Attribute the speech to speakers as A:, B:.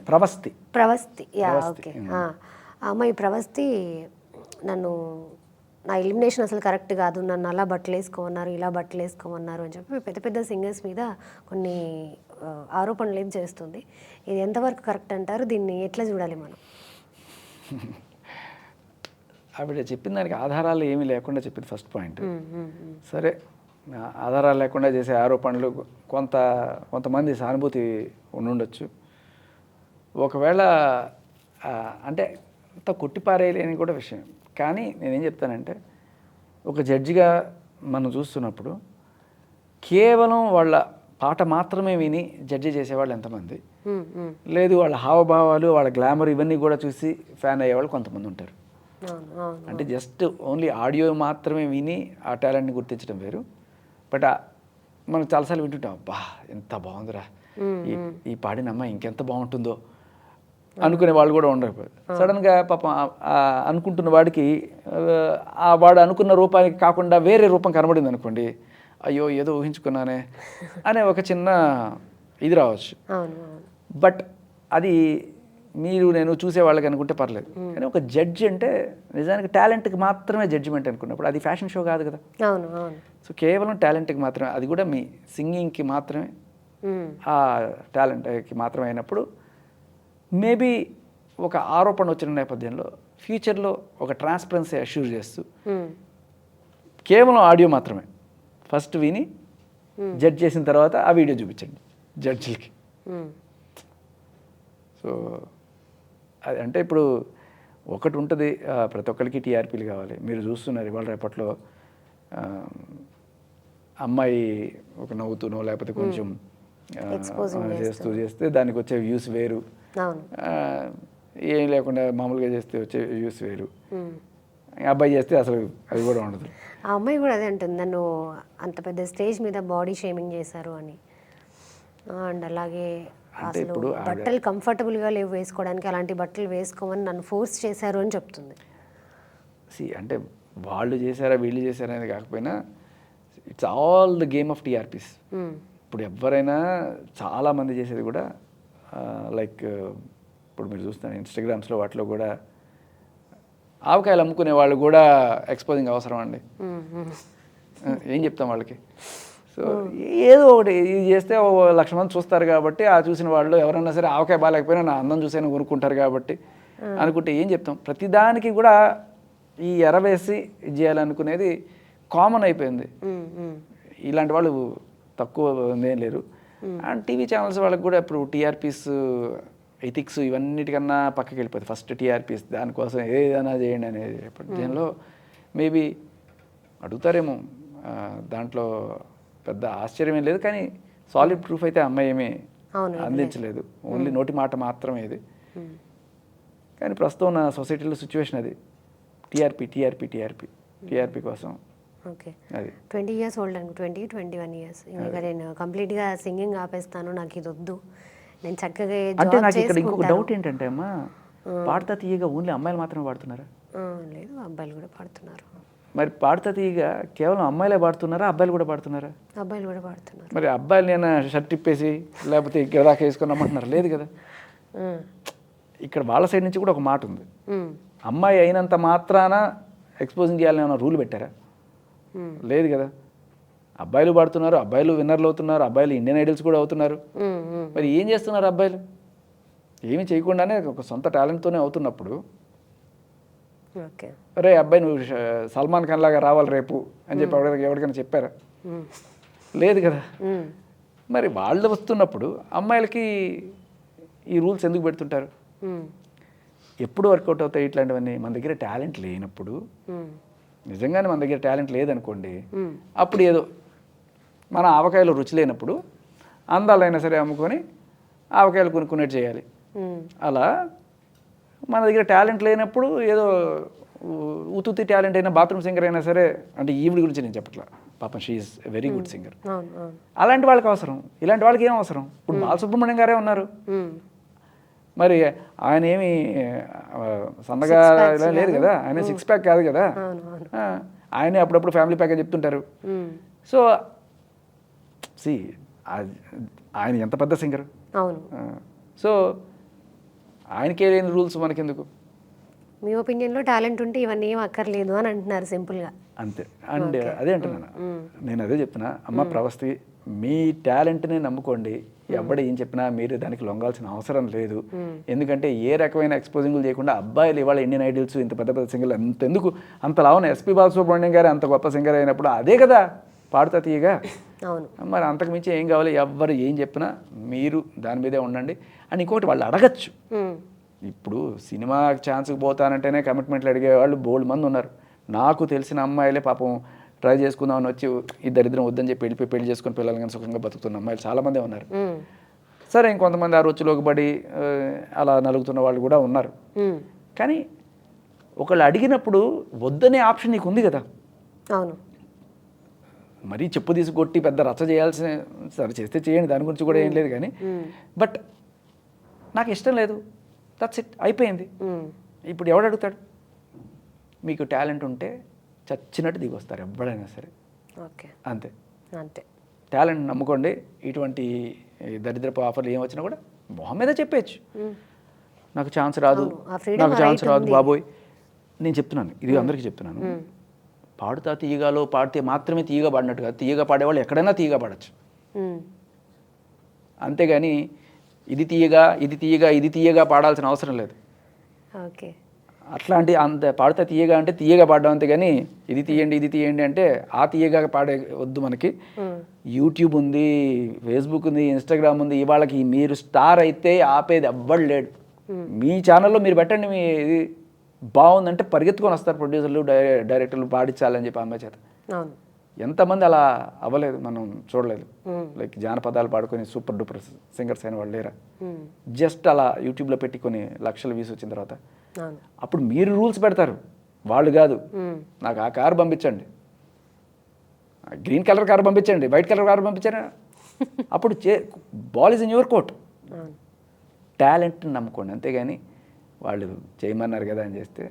A: Pravasthi.
B: Pravasthi, yeah, okay. ఆ అమ్మాయి ప్రవస్తి నన్ను, నా ఎలిమినేషన్ అసలు కరెక్ట్ కాదు, నన్ను అలా బట్టలు వేసుకోమన్నారు, ఇలా బట్టలు వేసుకోమన్నారు అని చెప్పి పెద్ద పెద్ద సింగర్స్ మీద కొన్ని ఆరోపణలు ఏం చేస్తుంది. ఇది ఎంతవరకు కరెక్ట్ అంటారు? దీన్ని ఎట్లా చూడాలి మనం?
A: ఆవిడ చెప్పిన దానికి ఆధారాలు ఏమీ లేకుండా చెప్పింది ఫస్ట్ పాయింట్. సరే, ఆధారాలు లేకుండా చేసే ఆరోపణలు కొంతమంది సానుభూతి ఉండుండొచ్చు. ఒకవేళ అంటే అంత కొట్టిపారేయలేని కూడా విషయం. కానీ నేనేం చెప్తానంటే, ఒక జడ్జిగా మనం చూస్తున్నప్పుడు కేవలం వాళ్ళ పాట మాత్రమే విని జడ్జి చేసేవాళ్ళు ఎంతమంది, లేదు వాళ్ళ హావభావాలు, వాళ్ళ గ్లామర్ ఇవన్నీ కూడా చూసి ఫ్యాన్ అయ్యేవాళ్ళు కొంతమంది ఉంటారు. అంటే జస్ట్ ఓన్లీ ఆడియో మాత్రమే విని ఆ టాలెంట్ని గుర్తించడం వేరు. బట్ మనం చాలాసార్లు వింటుంటాం, అబ్బా ఎంత బాగుందిరా, ఈ పాడిన అమ్మాయి ఇంకెంత బాగుంటుందో అనుకునే వాళ్ళు కూడా ఉండరు. సడన్గా పాపం అనుకుంటున్న వాడికి వాడు అనుకున్న రూపానికి కాకుండా వేరే రూపం కనబడింది అనుకోండి, అయ్యో ఏదో ఊహించుకున్నానే అనే ఒక చిన్న ఇది రావచ్చు. బట్ అది మీరు నేను చూసేవాళ్ళకి అనుకుంటే పర్లేదు. కానీ ఒక జడ్జి అంటే నిజానికి టాలెంట్కి మాత్రమే జడ్జిమెంట్ అనుకున్నప్పుడు అది ఫ్యాషన్ షో కాదు కదా. సో కేవలం టాలెంట్కి మాత్రమే, అది కూడా మీ సింగింగ్కి మాత్రమే, ఆ టాలెంట్కి మాత్రమే అయినప్పుడు మేబీ ఒక ఆరోపణ వచ్చిన నేపథ్యంలో ఫ్యూచర్లో ఒక ట్రాన్స్పరెన్సీ అష్యూర్ చేస్తూ కేవలం ఆడియో మాత్రమే ఫస్ట్ విని జడ్జ్ చేసిన తర్వాత ఆ వీడియో చూపించండి జడ్జిలకి. సో అది అంటే ఇప్పుడు ఒకటి ఉంటుంది, ప్రతి ఒక్కరికి టీఆర్పీలు కావాలి. మీరు చూస్తున్నారు ఇవాళ రేపట్లో అమ్మాయి ఒక నవ్వుతూనో లేకపోతే కొంచెం చేస్తే దానికి వచ్చే వ్యూస్ వేరు, ఏం లేకుండా మామూలుగా చేస్తే వచ్చే వ్యూస్ వేరు, అబ్బాయి చేస్తే అసలు అది కూడా ఉండదు.
B: ఆ అమ్మాయి కూడా అదే అంటుంది, నన్ను అంత పెద్ద స్టేజ్ మీద బాడీ షేమింగ్ చేశారు అని. అండ్ అలాగే అసలు బట్టలు కంఫర్టబుల్గా లేవు వేసుకోవడానికి, అలాంటి బట్టలు వేసుకోమని నన్ను ఫోర్స్ చేశారు అని చెప్తుంది.
A: అంటే వాళ్ళు చేశారా వీళ్ళు చేశారా అనేది కాకపోయినా it's all the game of TRPs. ఇప్పుడు ఎవరైనా చాలామంది చేసేది కూడా లైక్ ఇప్పుడు మీరు చూస్తున్నారు ఇన్స్టాగ్రామ్స్లో వాటిలో కూడా ఆవకాయలు అమ్ముకునే వాళ్ళు కూడా ఎక్స్పోజింగ్ అవసరం అండి. ఏం చెప్తాం వాళ్ళకి? సో ఏదో ఒకటి ఇది చేస్తే 1,00,000 మంది చూస్తారు కాబట్టి ఆ చూసిన వాళ్ళు ఎవరన్నా సరే ఆవకాయ బాగాలేకపోయినా నా అందం చూసైనా కొనుక్కుంటారు కాబట్టి అనుకుంటే ఏం చెప్తాం? ప్రతిదానికి కూడా ఈ ఎరవేసి ఇది చేయాలనుకునేది కామన్ అయిపోయింది. ఇలాంటి వాళ్ళు తక్కువ ఏం లేరు. అండ్ టీవీ ఛానల్స్ వాళ్ళకి కూడా ఇప్పుడు టీఆర్పీస్ ఎథిక్స్ ఇవన్నిటికన్నా పక్కకి వెళ్ళిపోతుంది. ఫస్ట్ టీఆర్పీస్ దానికోసం ఏదైనా చేయండి అనేది. దీనిలో మేబీ అడుగుతారేమో, దాంట్లో పెద్ద ఆశ్చర్యం ఏం లేదు. కానీ సాలిడ్ ప్రూఫ్ అయితే అమ్మాయి ఏమీ అందించలేదు, ఓన్లీ నోటి మాట మాత్రమే ఇది. కానీ ప్రస్తుతం ఉన్న సొసైటీలో సిచ్యువేషన్ అది, టీఆర్పీ టీఆర్పీ టీఆర్పీ టీఆర్పీ కోసం.
B: ఓకే, 20 years ఓల్డ్ అనుకో, 21 years. ఇంకా నేను కంప్లీట్గా సింగింగ్ ఆపేస్తాను, నాకు ఇది వద్దు, నేను చక్కగా.
A: అంటే నాకు ఇక్కడ ఇంకొక డౌట్ ఏంటంటే అమ్మా, పాడతా తీయగా ఓన్లీ అమ్మాయిలు మాత్రమే పాడుతున్నారా?
B: లేదు, అబ్బాయిలు కూడా పాడుతున్నారు.
A: మరి పాడతా తీయగా కేవలం అమ్మాయిలే పాడుతున్నారా, అబ్బాయిలు కూడా పాడుతున్నారా?
B: అబ్బాయిలు కూడా పాడుతున్నారు.
A: మరి అబ్బాయిలు నేను షర్ట్ ఇప్పేసి లేకపోతే ఇక్కడ దాకా వేసుకొని రమ్మంటున్నారు? లేదు కదా. ఇక్కడ వాళ్ళ సైడ్ నుంచి కూడా ఒక మాట ఉంది, అమ్మాయి అయినంత మాత్రాన ఎక్స్పోజింగ్ చేయాలని ఏమైనా రూల్ పెట్టారా? లేదు కదా. అబ్బాయిలు పాడుతున్నారు, అబ్బాయిలు విన్నర్లు అవుతున్నారు, అబ్బాయిలు ఇండియన్ ఐడల్స్ కూడా అవుతున్నారు. మరి ఏం చేస్తున్నారు అబ్బాయిలు? ఏమీ చేయకుండానే ఒక సొంత టాలెంట్తోనే అవుతున్నప్పుడు రే అబ్బాయి నువ్వు సల్మాన్ ఖాన్ లాగా రావాలి రేపు అని చెప్పి ఎవరికైనా చెప్పారా? లేదు కదా. మరి వాళ్ళు వస్తున్నప్పుడు అమ్మాయిలకి ఈ రూల్స్ ఎందుకు పెడుతుంటారు? ఎప్పుడు వర్కౌట్ అవుతాయి ఇట్లాంటివన్నీ? మన దగ్గర టాలెంట్ లేనప్పుడు, నిజంగానే మన దగ్గర టాలెంట్ లేదనుకోండి, అప్పుడు ఏదో మన ఆవకాయలో రుచి లేనప్పుడు అందాలైనా సరే అమ్ముకొని ఆవకాయలు కొనుక్కునేట్టు చేయాలి. అలా మన దగ్గర టాలెంట్ లేనప్పుడు ఏదో ఉత్తుత్తి టాలెంట్ అయినా బాత్రూమ్ సింగర్ అయినా సరే, అంటే ఈవిడ గురించి నేను చెప్పట్లా, పాపం she is very good singer. అలాంటి వాళ్ళకి అవసరం, ఇలాంటి వాళ్ళకి ఏం అవసరం? ఇప్పుడు బాలసుబ్రహ్మణ్యం గారే ఉన్నారు, మరి ఆయన ఏమి సన్నగా లేదు కదా, ఆయన 6 ప్యాక్ కాదు కదా, ఆయనే అప్పుడప్పుడు ఫ్యామిలీ ప్యాక్ అని చెప్తుంటారు. సో ఆయన ఎంత పెద్ద సింగర్. సో ఆయనకే లేని రూల్స్ మనకెందుకు?
B: మీ ఒపీనియన్లో టాలెంట్ ఉంటే ఇవన్నీ ఏం అక్కర్లేదు అని అంటున్నారు సింపుల్గా.
A: అంతే. అండ్ అదే అంటున్నాను, నేను అదే చెప్తున్నా, అమ్మ ప్రవస్తి మీ టాలెంట్ని నమ్ముకోండి, ఎవడు ఏం చెప్పినా మీరు దానికి లొంగాల్సిన అవసరం లేదు. ఎందుకంటే ఏ రకమైన ఎక్స్పోజింగ్లు చేయకుండా అబ్బాయిలు ఇవాళ ఇండియన్ ఐడల్స్ ఇంత పెద్ద పెద్ద సింగర్లు అంతెందుకు, అంత లావున ఎస్పి బాలసుబ్రహ్మణ్యం గారు అంత గొప్ప సింగర్ అయినప్పుడు అదే కదా పాడుతా తీయగా.
B: అవును.
A: మరి అంతకు మించి ఏం కావాలి? ఎవ్వరు ఏం చెప్పినా మీరు దాని మీదే ఉండండి. అని ఇంకోటి వాళ్ళు అడగచ్చు. ఇప్పుడు సినిమా ఛాన్స్కి పోతానంటేనే కమిట్మెంట్లు అడిగే వాళ్ళు బోల్డ్ మంది ఉన్నారు. నాకు తెలిసిన అమ్మాయిలే పాపం ట్రై చేసుకుందామని వచ్చి ఇద్దరిద్దరం వద్దని చెప్పి వెళ్ళిపోయి పెళ్లి చేసుకుని పిల్లలు కానీ సుఖంగా బతుకుతున్న అమ్మాయిలు చాలామందే ఉన్నారు. సరే, ఇంకొంతమంది ఆ రొచ్చులోకి పడి అలా నలుగుతున్న వాళ్ళు కూడా ఉన్నారు. కానీ ఒకళ్ళు అడిగినప్పుడు వద్దనే ఆప్షన్ నీకు ఉంది కదా.
B: అవును.
A: మరీ చెప్పు తీసి కొట్టి పెద్ద రచ్చ చేయాల్సిన, సరే చేస్తే చేయండి, దాని గురించి కూడా ఏం లేదు. కానీ బట్ నాకు ఇష్టం లేదు, దట్స్ ఇట్, అయిపోయింది. ఇప్పుడు ఎవడు అడుగుతాడు? మీకు టాలెంట్ ఉంటే చచ్చినట్టు దిగొస్తారు ఎవడైనా సరే.
B: ఓకే,
A: అంతే
B: అంతే.
A: టాలెంట్ నమ్ముకోండి. ఇటువంటి దరిద్రపు ఆఫర్లు ఏం వచ్చినా కూడా మొహం మీద చెప్పేయచ్చు, నాకు ఛాన్స్ రాదు, నాకు ఛాన్స్ రాదు బాబోయ్. నేను చెప్తున్నాను, ఇది అందరికీ చెప్తున్నాను, పాడుతా తీయగాలో పాడితే మాత్రమే తీయగా పాడినట్టు కాదు, తీయగా పాడేవాళ్ళు ఎక్కడైనా తీయగా పాడచ్చు. అంతేగాని ఇది తీయగా ఇది తీయగా ఇది తీయగా పాడాల్సిన అవసరం లేదు.
B: ఓకే.
A: అట్లాంటి అంత పాడితే తీయగా అంటే తీయగా పాడడం, అంతేగాని ఇది తీయండి ఇది తీయండి అంటే ఆ తీయగా పాడే వద్దు. మనకి యూట్యూబ్ ఉంది, ఫేస్బుక్ ఉంది, ఇన్స్టాగ్రామ్ ఉంది. ఇవాళకి మీరు స్టార్ అయితే ఆపేది ఎవ్వడు లేడు. మీ ఛానల్లో మీరు పెట్టండి, మీ ఇది బాగుందంటే పరిగెత్తుకొని వస్తారు ప్రొడ్యూసర్లు, డైరెక్టర్లు పాడించాలని చెప్పి అమ్మాయి చేత. ఎంతమంది అలా అవ్వలేదు, మనం చూడలేదు. లైక్ జానపదాలు పాడుకొని సూపర్ డూపర్ సింగర్స్ అయిన వాళ్ళు లేరా? జస్ట్ అలా యూట్యూబ్లో పెట్టి కొన్ని లక్షల వ్యూస్ వచ్చిన తర్వాత అప్పుడు మీరు రూల్స్ పెడతారు, వాళ్ళు కాదు. నాకు ఆ కారు పంపించండి, గ్రీన్ కలర్ కారు పంపించండి, వైట్ కలర్ కారు పంపించారా, అప్పుడు ball is in your court. టాలెంట్ని నమ్ముకోండి, అంతేగాని వాళ్ళు చేయమన్నారు కదా అని చేస్తే